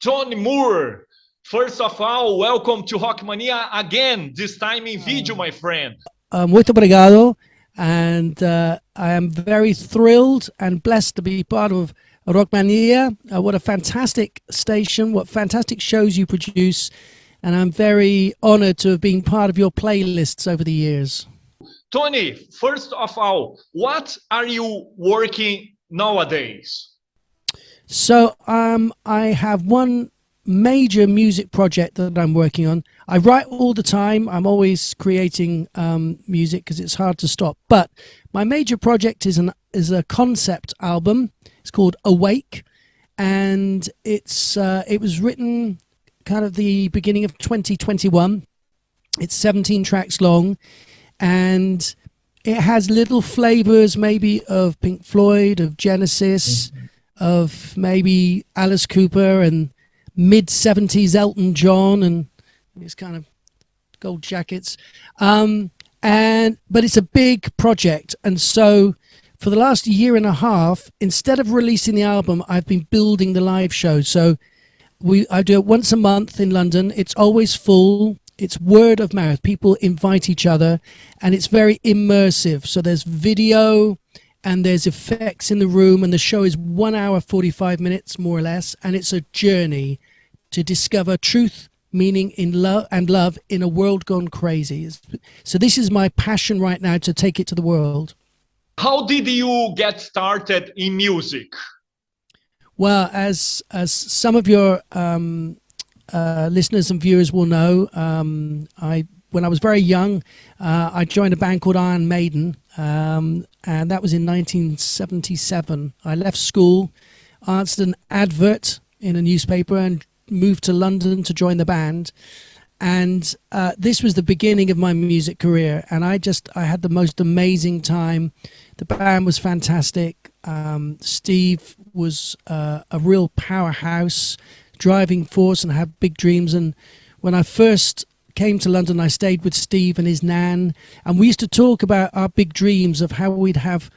Tony Moore. First of all, welcome to Rock Mania again, this time in video, my friend. Muito obrigado, and I am very thrilled and blessed to be part of Rock Mania. What a fantastic station, what fantastic shows you produce, and I'm very honored to have been part of your playlists over the years. Tony, first of all, what are you working nowadays? So I have one major music project that I'm working on. I write all the time. I'm always creating music because it's hard to stop. But my major project is a concept album. It's called Awake, and it was written kind of the beginning of 2021. It's 17 tracks long, and it has little flavors maybe of Pink Floyd, of Genesis, of maybe Alice Cooper, and mid-70s Elton John, and his kind of gold jackets. But it's a big project, and so for the last year and a half, instead of releasing the album, I've been building the live show. So I do it once a month in London. It's always full. It's word of mouth. People invite each other, and it's very immersive. So there's video and there's effects in the room, and the show is 1 hour 45 minutes more or less, and it's a journey to discover truth, meaning in love in a world gone crazy. So this is my passion right now, to take it to the world. How did you get started in music? Well, as some of your listeners and viewers will know, when I was very young, I joined a band called Iron Maiden, and that was in 1977. I left school, answered an advert in a newspaper, and moved to London to join the band. And this was the beginning of my music career, and I had the most amazing time. The band was fantastic. Steve was a real powerhouse, driving force, and had big dreams. And when I first came to London, I stayed with Steve and his nan, and we used to talk about our big dreams of how we'd have,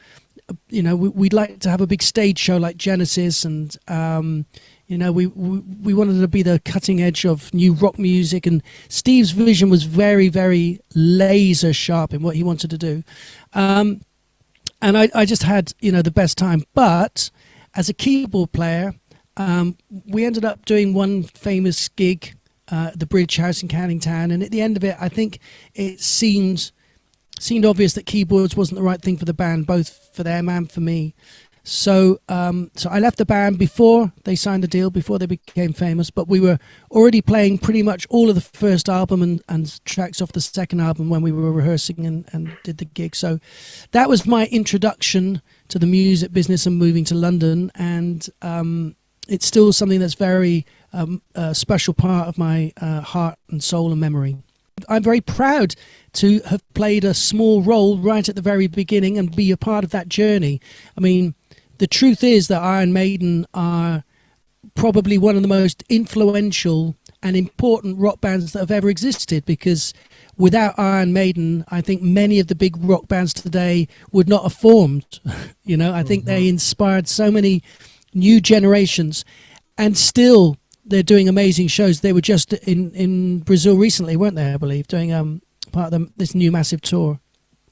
we'd like to have a big stage show like Genesis, and we wanted to be the cutting edge of new rock music, and Steve's vision was very, very laser sharp in what he wanted to do. And I just had, the best time. But as a keyboard player, we ended up doing one famous gig, the Bridge House in Canning Town, and at the end of it, I think it seemed obvious that keyboards wasn't the right thing for the band, both for them and for me. So I left the band before they signed the deal, before they became famous, but we were already playing pretty much all of the first album and tracks off the second album when we were rehearsing and did the gig. So that was my introduction to the music business and moving to London, and it's still something that's very a special part of my heart and soul and memory. I'm very proud to have played a small role right at the very beginning and be a part of that journey. I mean, the truth is that Iron Maiden are probably one of the most influential and important rock bands that have ever existed, because without Iron Maiden, I think many of the big rock bands today would not have formed. I think they inspired so many new generations, and still they're doing amazing shows. They were just in Brazil recently, weren't they, I believe, doing part of this new massive tour.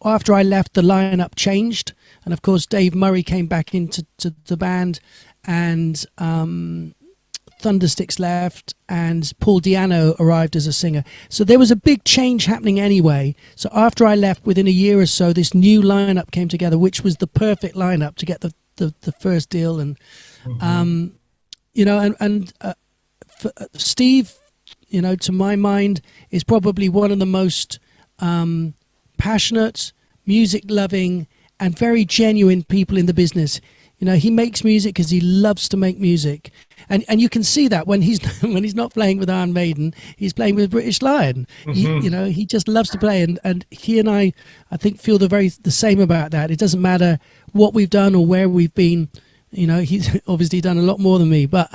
After I left, the lineup changed, and of course Dave Murray came back into the band, and Thundersticks left, and Paul Di'Anno arrived as a singer. So there was a big change happening anyway. So after I left, within a year or so, this new lineup came together, which was the perfect lineup to get the first deal. And Steve, to my mind, is probably one of the most passionate, music-loving, and very genuine people in the business. He makes music because he loves to make music, and you can see that when he's not playing with Iron Maiden, he's playing with British Lion. He just loves to play, and he and I think feel the same about that. It doesn't matter what we've done or where we've been. He's obviously done a lot more than me, but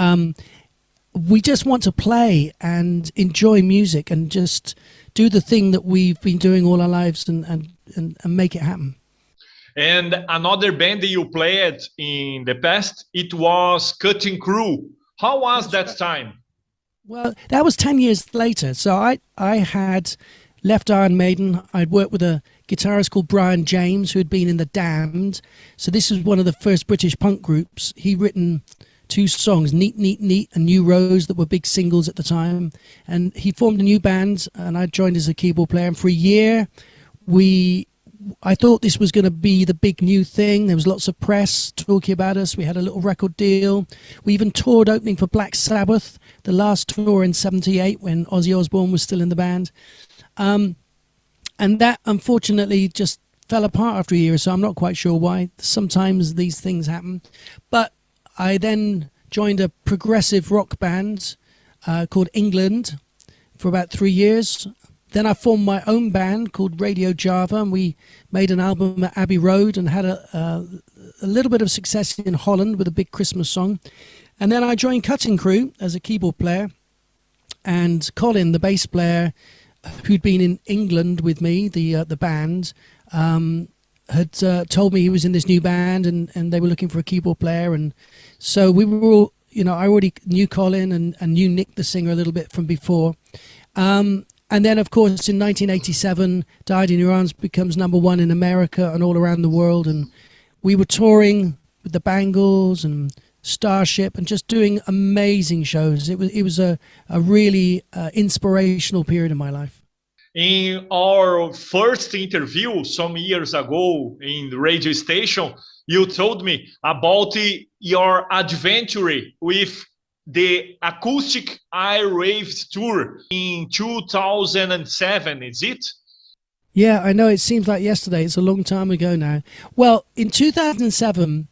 we just want to play and enjoy music and just do the thing that we've been doing all our lives and make it happen. And another band that you played in the past, it was Cutting Crew. How was that time? Well, that was 10 years later. So I had left Iron Maiden. I'd worked with a guitarist called Brian James, who had been in The Damned. So this was one of the first British punk groups. He'd written two songs, Neat, Neat, Neat and New Rose, that were big singles at the time. And he formed a new band, and I joined as a keyboard player. And for a year, I thought this was going to be the big new thing. There was lots of press talking about us. We had a little record deal. We even toured opening for Black Sabbath, the last tour in '78 when Ozzy Osbourne was still in the band. And that unfortunately just fell apart after a year, so I'm not quite sure why. Sometimes these things happen. But I then joined a progressive rock band called England for about 3 years. Then I formed my own band called Radio Java, and we made an album at Abbey Road and had a little bit of success in Holland with a big Christmas song. And then I joined Cutting Crew as a keyboard player, and Colin, the bass player, who'd been in England with me, the band, had told me he was in this new band, and they were looking for a keyboard player. And so we were all, I already knew Colin and knew Nick, the singer, a little bit from before. And then, of course, in 1987, Died in Your Arms becomes #1 in America and all around the world. And we were touring with the Bangles and Starship and just doing amazing shows. It was a really inspirational period in my life. In our first interview some years ago in the radio station, you told me about your adventure with the Acoustic Airwaves tour in 2007, is it? Yeah, I know, it seems like yesterday. It's a long time ago now. Well, in 2007,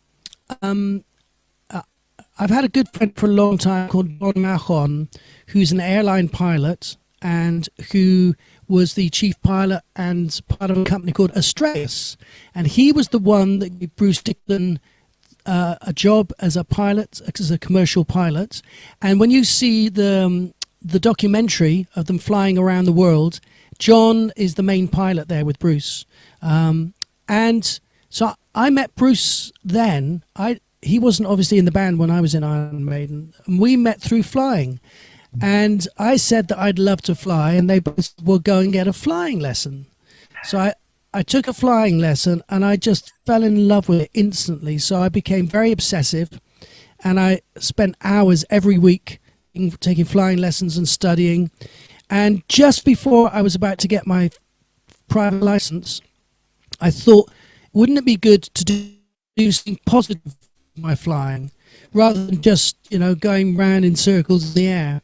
I've had a good friend for a long time called John Mahon, who's an airline pilot and who was the chief pilot and part of a company called Astraeus. And he was the one that gave Bruce Dickinson a job as a pilot, as a commercial pilot. And when you see the documentary of them flying around the world, John is the main pilot there with Bruce. And so I met Bruce then. He wasn't obviously in the band when I was in Iron Maiden. And we met through flying. And I said that I'd love to fly, and they both will go and get a flying lesson. So I took a flying lesson, and I just fell in love with it instantly. So I became very obsessive, and I spent hours every week taking flying lessons and studying. And just before I was about to get my private license, I thought, wouldn't it be good to do something positive with my flying, rather than just, going round in circles in the air?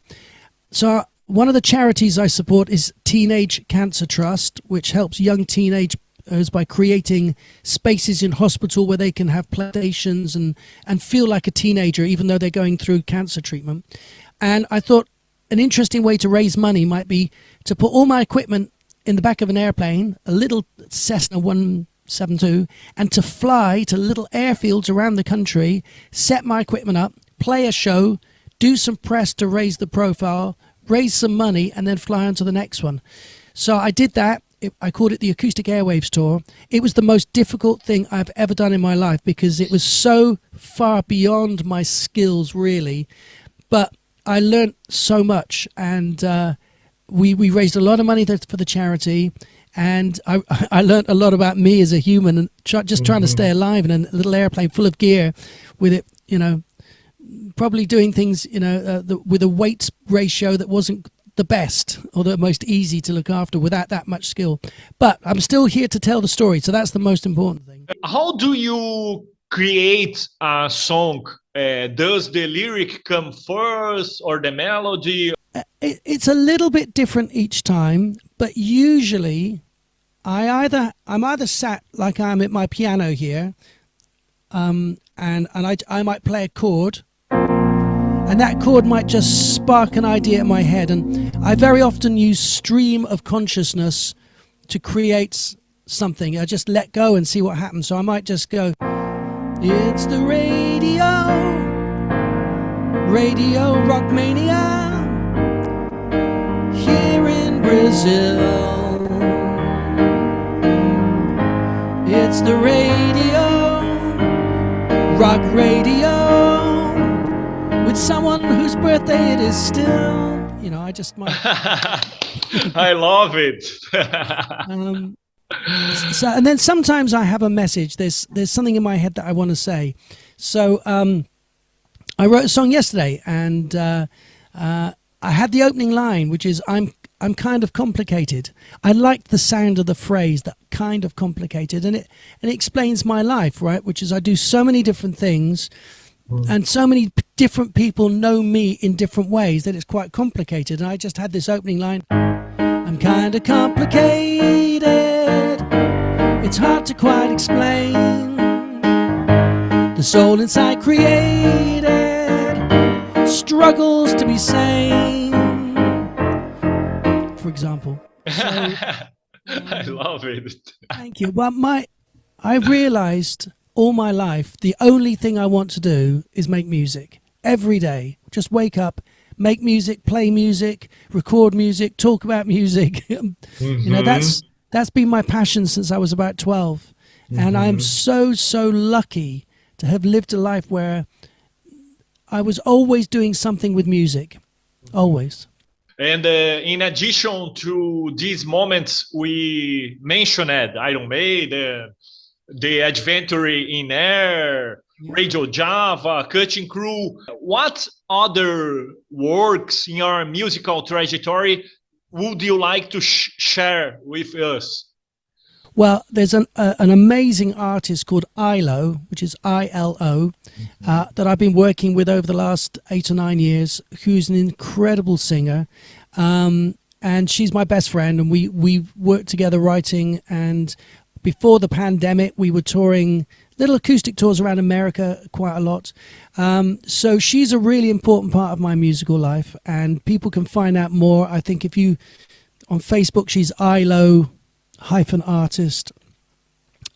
So one of the charities I support is Teenage Cancer Trust, which helps young teenagers by creating spaces in hospital where they can have playstations and feel like a teenager, even though they're going through cancer treatment. And I thought an interesting way to raise money might be to put all my equipment in the back of an airplane, a little Cessna 172, and to fly to little airfields around the country, set my equipment up, play a show, do some press to raise the profile, raise some money, and then fly on to the next one. So I did that. I called it the Acoustic Airwaves Tour. It was the most difficult thing I've ever done in my life because it was so far beyond my skills, really. But I learned so much, and we raised a lot of money for the charity. And I learned a lot about me as a human, and just trying to stay alive in a little airplane full of gear with it, probably doing things, with a weight ratio that wasn't the best or the most easy to look after without that much skill. But I'm still here to tell the story, so that's the most important thing. How do you create a song? Does the lyric come first or the melody? It's a little bit different each time, but usually I'm either sat like I'm at my piano here, and I might play a chord, and that chord might just spark an idea in my head. And I very often use stream of consciousness to create something. I just let go and see what happens. So I might just go, it's the radio rock mania here in Brazil. It's the radio, rock radio, with someone whose birthday it is still. You know, I just might. I love it. So, and then sometimes I have a message. There's something in my head that I want to say. So I wrote a song yesterday, and I had the opening line, which is I'm kind of complicated. I liked the sound of the phrase, that kind of complicated, and it explains my life, right? Which is I do so many different things, and so many different people know me in different ways that it's quite complicated. And I just had this opening line. I'm kind of complicated. It's hard to quite explain. The soul inside created struggles to be sane, for example. So, I love it. thank you. Well, I realized all my life the only thing I want to do is make music every day. Just wake up, make music, play music, record music, talk about music. You know, that's been my passion since I was about 12. And I'm so lucky to have lived a life where I was always doing something with music, always. And in addition to these moments we mentioned, Iron Maiden, the Adventure in Air, Radio Java, Cutting Crew, what other works in your musical trajectory would you like to share with us? Well, there's an amazing artist called ILO, which is ILO, that I've been working with over the last 8 or 9 years, who's an incredible singer. And she's my best friend, and we've worked together writing. And before the pandemic, we were touring little acoustic tours around America quite a lot. So she's a really important part of my musical life, and people can find out more. I think if you, on Facebook, she's ILO-artist.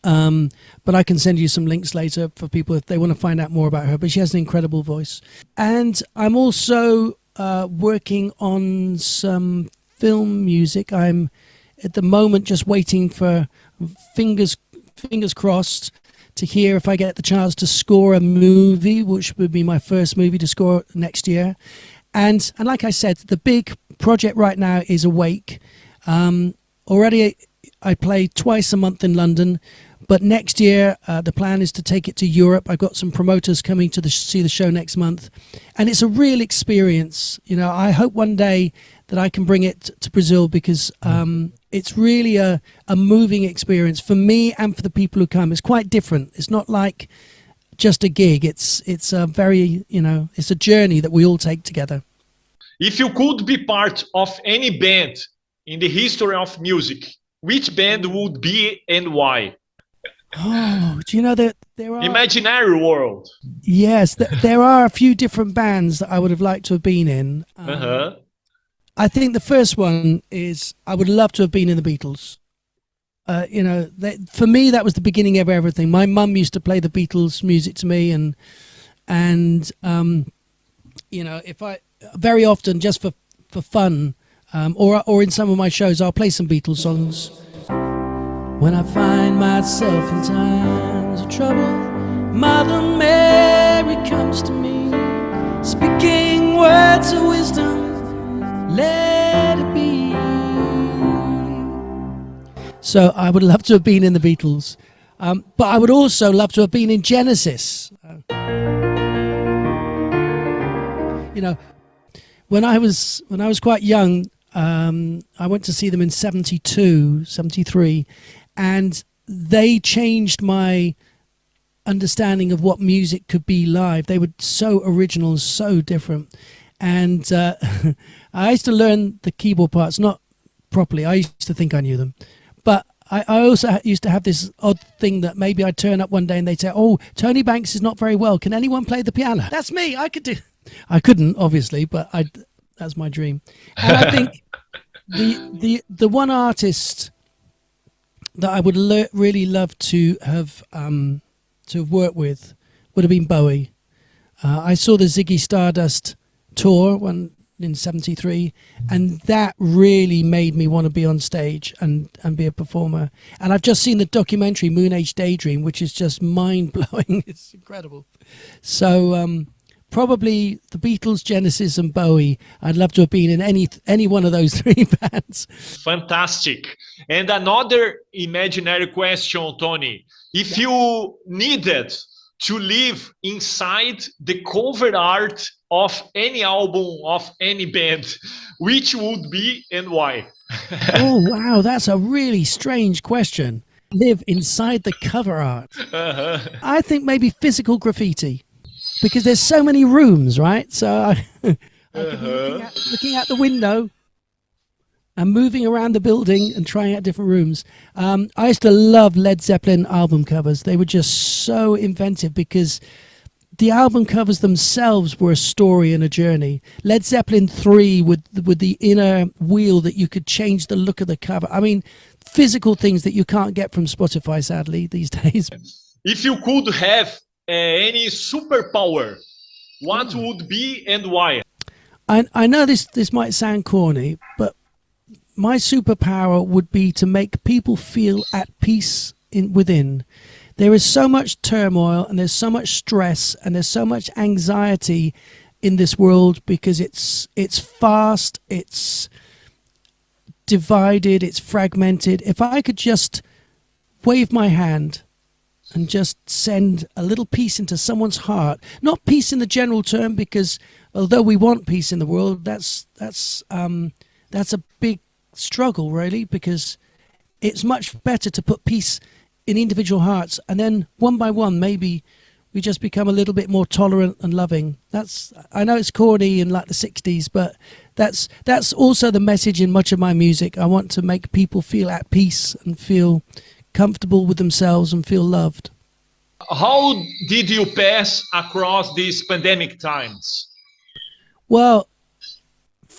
But I can send you some links later for people if they want to find out more about her. But she has an incredible voice. And I'm also working on some film music. I'm at the moment just waiting for fingers crossed to hear if I get the chance to score a movie, which would be my first movie to score next year. And like I said, the big project right now is Awake. Already I play twice a month in London, but next year the plan is to take it to Europe. I've got some promoters coming to see the show next month, and it's a real experience. You know, I hope one day that I can bring it to Brazil, because it's really a moving experience for me and for the people who come. It's quite different. It's not like just a gig. It's a very, you know, it's a journey that we all take together. If you could be part of any band in the history of music, which band would be and why? Oh, do you know that there are... Imaginary world. Yes, there are a few different bands that I would have liked to have been in. I think the first one is I would love to have been in the Beatles. You know, for me, that was the beginning of everything. My mum used to play the Beatles music to me, and you know, if I very often just for fun, or in some of my shows, I'll play some Beatles songs. When I find myself in times of trouble, Mother Mary comes to me, speaking words of wisdom. Let it be. So I would love to have been in the Beatles, but I would also love to have been in Genesis. You know, when I was quite young, I went to see them in 72, 73, and they changed my understanding of what music could be live. They were so original and so different. And I used to learn the keyboard parts, not properly. I used to think I knew them. But I also used to have this odd thing that maybe I'd turn up one day and they'd say, "Oh, Tony Banks is not very well. Can anyone play the piano?" That's me. I could do. I couldn't, obviously, but that's my dream. And I think the one artist that I would really love to have worked with would have been Bowie. I saw the Ziggy Stardust tour in 73, and that really made me want to be on stage and be a performer. And I've just seen the documentary Moon Age Daydream, which is just mind-blowing. It's incredible. So probably the Beatles, Genesis, and Bowie. I'd love to have been in any one of those three bands. Fantastic. And another imaginary question, Tony. If you needed to live inside the cover art of any album of any band, which would be and why? Oh, wow. That's a really strange question. Live inside the cover art. I think maybe physical graffiti, because there's so many rooms, right? So I could be looking out the window and moving around the building and trying out different rooms. I used to love Led Zeppelin album covers. They were just so inventive because the album covers themselves were a story and a journey. Led Zeppelin 3 with the inner wheel that you could change the look of the cover. I mean, physical things that you can't get from Spotify, sadly, these days. If you could have any superpower, what would be and why? I know this might sound corny, but my superpower would be to make people feel at peace within. There is so much turmoil and there's so much stress and there's so much anxiety in this world because it's fast, it's divided, it's fragmented. If I could just wave my hand and just send a little peace into someone's heart, not peace in the general term, because although we want peace in the world, that's a big struggle, really, because it's much better to put peace in individual hearts, and then one by one maybe we just become a little bit more tolerant and loving. I know it's corny in like the 60s, but that's also the message in much of my music. I want to make people feel at peace and feel comfortable with themselves and feel loved. How did you pass across these pandemic times? Well,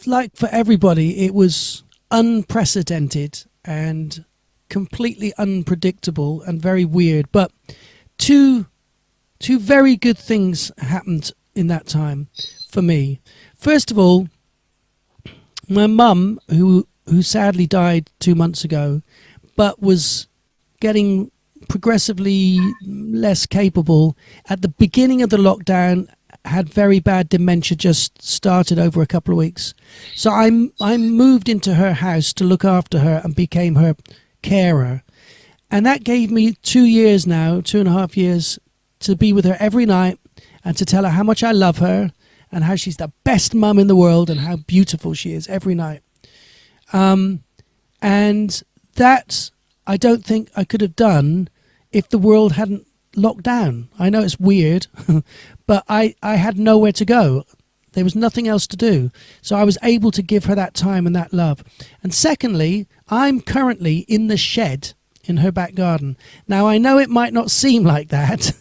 like for everybody, it was unprecedented and completely unpredictable and very weird. But two very good things happened in that time for me. First of all, my mum, who sadly died 2 months ago, but was getting progressively less capable at the beginning of the lockdown, had very bad dementia, just started over a couple of weeks. So I moved into her house to look after her and became her carer. And that gave me 2 years now, 2.5 years, to be with her every night and to tell her how much I love her and how she's the best mum in the world and how beautiful she is every night. And that I don't think I could have done if the world hadn't locked down. I know it's weird, but I had nowhere to go. There was nothing else to do. So I was able to give her that time and that love. And secondly, I'm currently in the shed in her back garden. Now, I know it might not seem like that.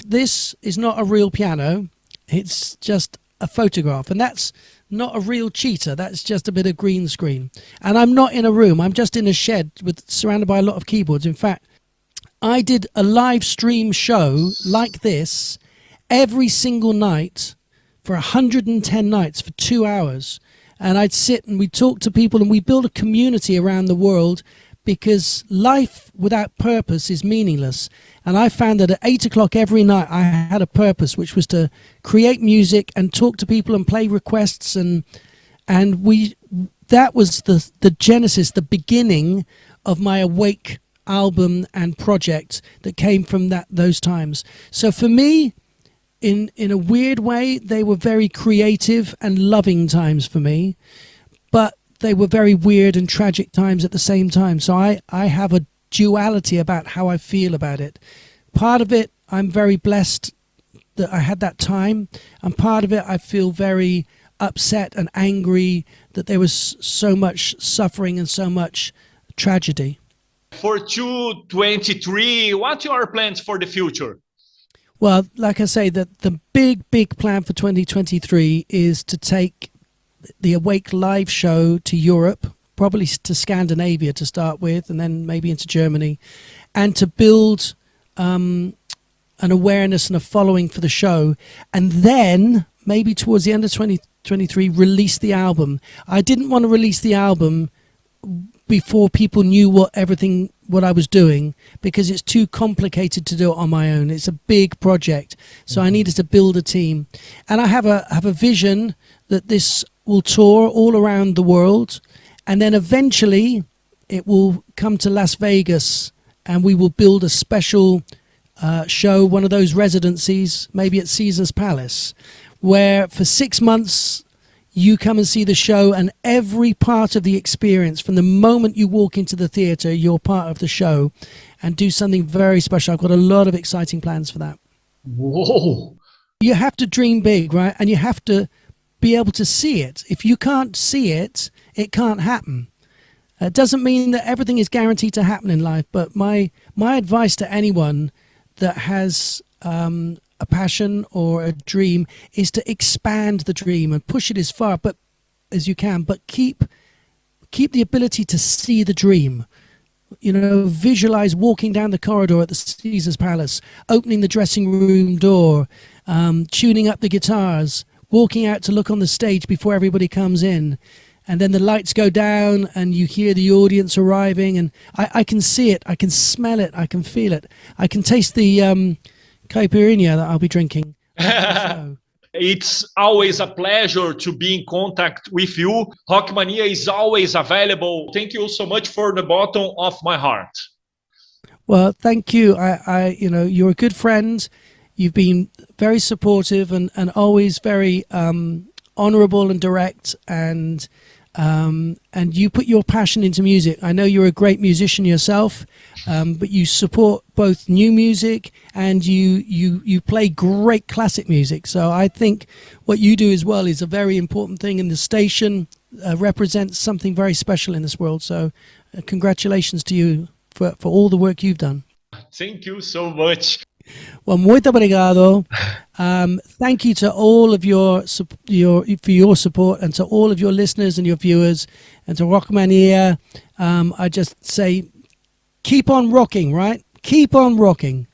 This is not a real piano. It's just a photograph. And that's not a real cheetah. That's just a bit of green screen. And I'm not in a room. I'm just in a shed surrounded by a lot of keyboards. In fact, I did a live stream show like this every single night for 110 nights for 2 hours. And I'd sit and we'd talk to people and we build a community around the world, because life without purpose is meaningless. And I found that at 8 o'clock every night I had a purpose, which was to create music and talk to people and play requests. And that was the genesis, the beginning of my Awake album and project that came from those times. So for me, in a weird way, they were very creative and loving times for me, but they were very weird and tragic times at the same time. So I have a duality about how I feel about it. Part of it, I'm very blessed that I had that time, and part of it, I feel very upset and angry that there was so much suffering and so much tragedy. For 2023, what are your plans for the future? Well, like I say, the big plan for 2023 is to take the Awake live show to Europe, probably to Scandinavia to start with, and then maybe into Germany, and to build an awareness and a following for the show, and then maybe towards the end of 2023 release the album. I didn't want to release the album before people knew what everything what I was doing because it's too complicated to do it on my own. It's a big project, so I needed to build a team, and I have a vision that this will tour all around the world, and then eventually it will come to Las Vegas, and we will build a special show, one of those residencies, maybe at Caesar's Palace, where for 6 months you come and see the show, and every part of the experience, from the moment you walk into the theatre, you're part of the show, and do something very special. I've got a lot of exciting plans for that. Whoa! You have to dream big, right? And you have to be able to see it. If you can't see it, it can't happen. It doesn't mean that everything is guaranteed to happen in life, but my advice to anyone that has a passion or a dream is to expand the dream and push it as far as you can, but keep the ability to see the dream. You know, visualize walking down the corridor at the Caesar's Palace, opening the dressing room door, tuning up the guitars, walking out to look on the stage before everybody comes in, and then the lights go down and you hear the audience arriving, and I can see it, I can smell it, I can feel it, I can taste the caipirinha that I'll be drinking. It's always a pleasure to be in contact with you. Rockmania is always available. Thank you so much for the bottom of my heart. Well, thank you. I you know, you're a good friend. You've been very supportive and always very honorable and direct, and you put your passion into music. I know you're a great musician yourself, but you support both new music and you play great classic music. So I think what you do as well is a very important thing, and the station represents something very special in this world. So congratulations to you for all the work you've done. Thank you so much. Well, muito obrigado. Thank you to all of for your support, and to all of your listeners and your viewers, and to Rockmania. I just say, keep on rocking, right? Keep on rocking.